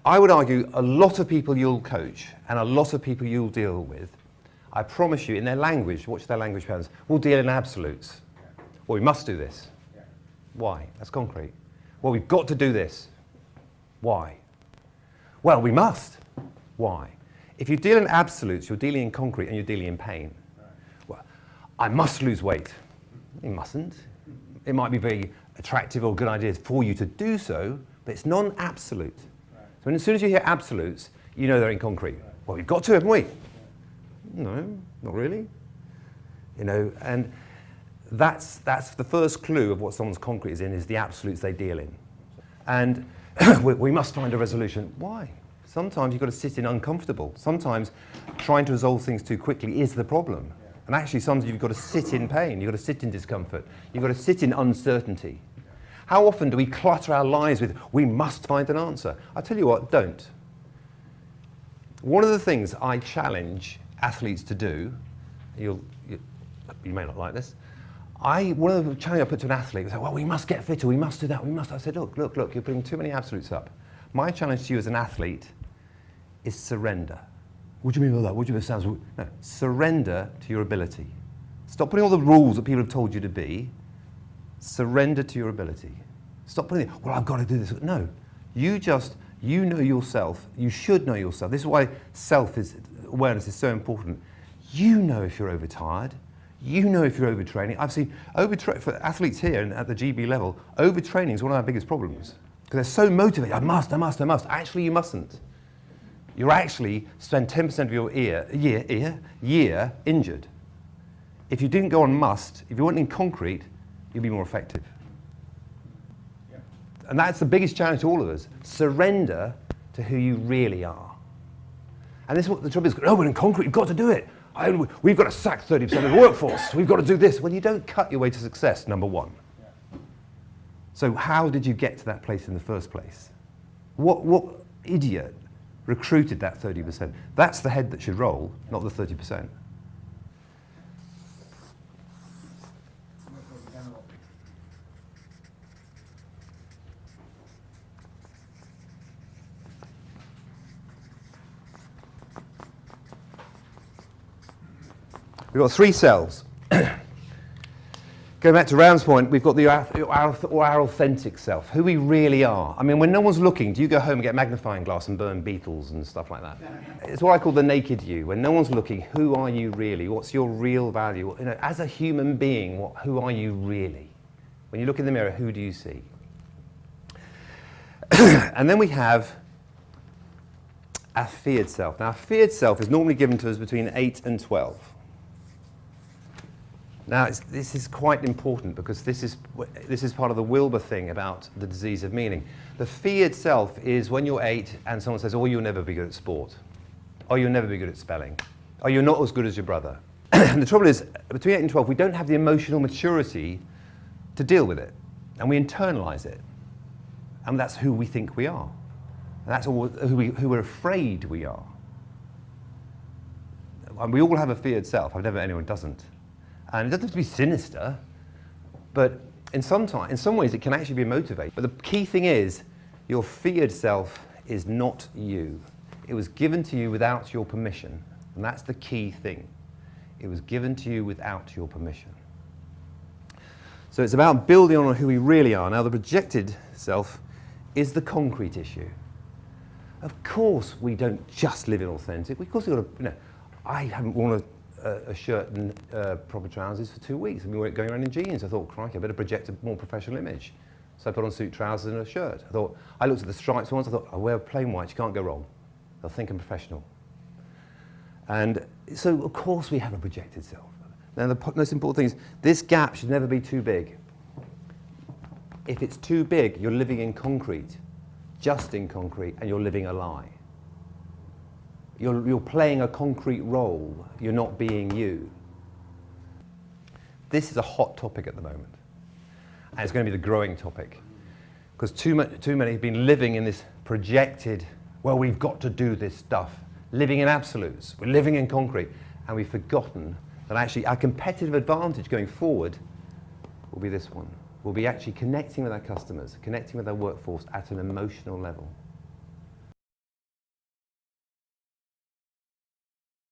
I would argue a lot of people you'll coach and a lot of people you'll deal with, I promise you, in their language, watch their language patterns, will deal in absolutes. Well, we must do this. Why? That's concrete. Well, we've got to do this. Why? Well, we must. Why? If you deal in absolutes, you're dealing in concrete and you're dealing in pain. Well, I must lose weight. You mustn't. It might be very attractive or good idea for you to do so, but it's non-absolute. So as soon as you hear absolutes, you know they're in concrete. Well, we've got to, haven't we? No, not really. You know, and that's the first clue of what someone's concrete is in, is the absolutes they deal in. And we must find a resolution. Why? Sometimes you've got to sit in uncomfortable. Sometimes trying to resolve things too quickly is the problem. And actually, sometimes you've got to sit in pain. You've got to sit in discomfort. You've got to sit in uncertainty. How often do we clutter our lives with, we must find an answer? I'll tell you what, don't. One of the things I challenge athletes to do, you may not like this, one of the challenges I put to an athlete was, well, we must get fitter, we must do that, we must. I said, look, you're putting too many absolutes up. My challenge to you as an athlete is surrender. What do you mean by that? What do you mean? It sounds... No, surrender to your ability. Stop putting all the rules that people have told you to be. Surrender to your ability. Stop putting, well, I've got to do this. No, you know yourself. You should know yourself. This is why self-awareness is so important. You know if you're overtired. You know if you're overtraining. I've seen for athletes here and at the GB level, overtraining is one of our biggest problems. Because they're so motivated. I must. Actually, you mustn't. You're actually spend 10% of your year injured. If you didn't go on must, if you weren't in concrete, you'd be more effective. Yeah. And that's the biggest challenge to all of us. Surrender to who you really are. And this is what the trouble is. Oh, we're in concrete, we've got to do it. We've got to sack 30% of the workforce. We've got to do this. Well, you don't cut your way to success, number one. Yeah. So how did you get to that place in the first place? What idiot recruited that 30%? That's the head that should roll, not the 30%. We've got 3 cells. Going back to Ram's point, we've got our authentic self, who we really are. I mean, when no one's looking, do you go home and get a magnifying glass and burn beetles and stuff like that? It's what I call the naked you. When no one's looking, who are you really? What's your real value? You know, as a human being, who are you really? When you look in the mirror, who do you see? And then we have our feared self. Now, our feared self is normally given to us between 8 and 12. Now, this is quite important because this is part of the Wilbur thing about the disease of meaning. The feared self is when you're 8 and someone says, oh, you'll never be good at sport. Oh, you'll never be good at spelling. Oh, you're not as good as your brother. And the trouble is, between 8 and 12, we don't have the emotional maturity to deal with it. And we internalize it. And that's who we think we are. And that's who we're afraid we are. And we all have a feared self. I've never met anyone who doesn't. And it doesn't have to be sinister, but in some ways it can actually be motivating. But the key thing is, your feared self is not you. It was given to you without your permission, and that's the key thing. It was given to you without your permission. So it's about building on who we really are. Now, the projected self is the concrete issue. Of course, we don't just live in authentic. Of course, we've got to, you know, I haven't worn a shirt and proper trousers for 2 weeks. And we were going around in jeans. I thought, crikey, I better project a more professional image. So I put on suit trousers and a shirt. I looked at the stripes once. I thought, I wear plain white. You can't go wrong. They'll think I'm professional. And so, of course, we have a projected self. Now, the most important thing is this gap should never be too big. If it's too big, you're living in concrete, just in concrete, and you're living a lie. You're playing a concrete role. You're not being you. This is a hot topic at the moment. And it's going to be the growing topic. Because too many have been living in this projected, well, we've got to do this stuff. Living in absolutes. We're living in concrete. And we've forgotten that actually our competitive advantage going forward will be this one. We'll be actually connecting with our customers, connecting with our workforce at an emotional level.